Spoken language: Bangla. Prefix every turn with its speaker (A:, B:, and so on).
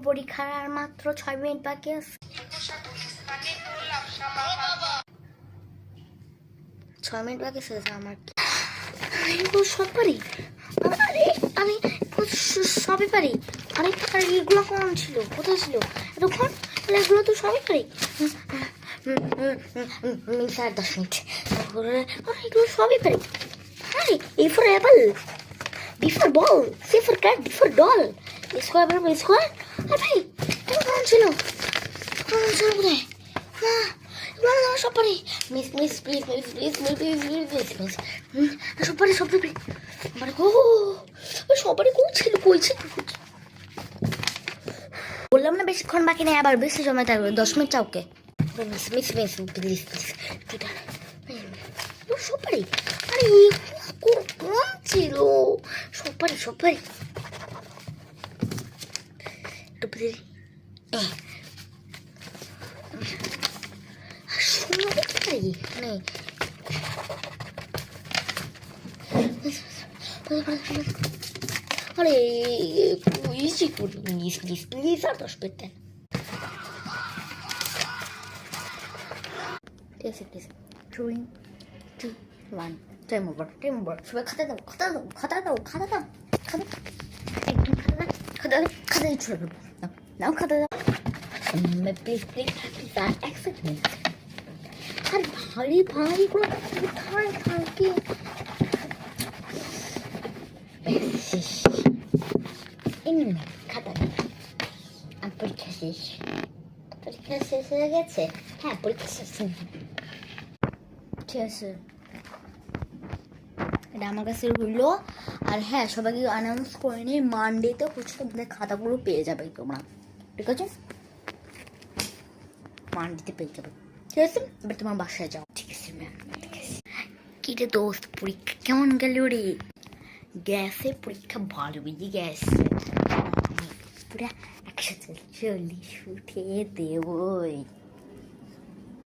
A: পরীক্ষার আর মাত্র 6 মিনিট বাকি আছে। 6 মিনিট বাকি আছে আমার। সব পারি, আরে আমি সবই পারি। আরে এগুলো কোন ছিল, কোথায় ছিল এতক্ষণ? এগুলো তো সবই পারি। 10 মিনিট এগুলো সবই পারি। আরে A for apple, B for ball, C for cat, D for doll, A square বরাবর B square। আরে ভাই এটা কোন ছিল, কোথায়? এগুলো সব পারি। Miss miss please miss please miss please miss miss সব পারি, সব পারি। মানে সবারই কই ছিল বললাম না বেশিক্ষণ বাকি নেই, আবার বেশি সময় থাকবে। 10 মিনিট চাওকে। Miss miss miss please please সব পারি। আরে কোন ছিল? সব পারি একটু প্লিজ। আরে ইজি করি প্লিজ প্লিজ প্লিজ আর 10 মিনিট দেন। ঠিক আছে 3 2 1 টাইম ওভার সবাই খাতা দাও একদম খাতা ছুড়ে দেবো। নাও খাতা দাও প্লিজ প্লিজ প্লিজ আর 1 সেকেন্ড। আর ভাই এগুলো কোথায় থাকে? খাতা পরীক্ষা শেষ হয়ে গেছে। হ্যাঁ পরীক্ষা শেষ। ঠিক আছে এটা আমার কাছে রইলো। আর হ্যাঁ সবাইকে অ্যানাউন্স করে নিয়ে মানডেতে হচ্ছে তোমাদের খাতাগুলো পেয়ে যাবে তোমরা, ঠিক আছে? মানডেতে পেয়ে যাবে, ঠিক আছে? এবার তোমার বাসায় যাও, ঠিক আছে ম্যাম? কি রে দোস্ত পরীক্ষা কেমন গেল রে? গেছে পরীক্ষা ভালো বুঝি গেছে, পুরা 140 উঠে দেবই।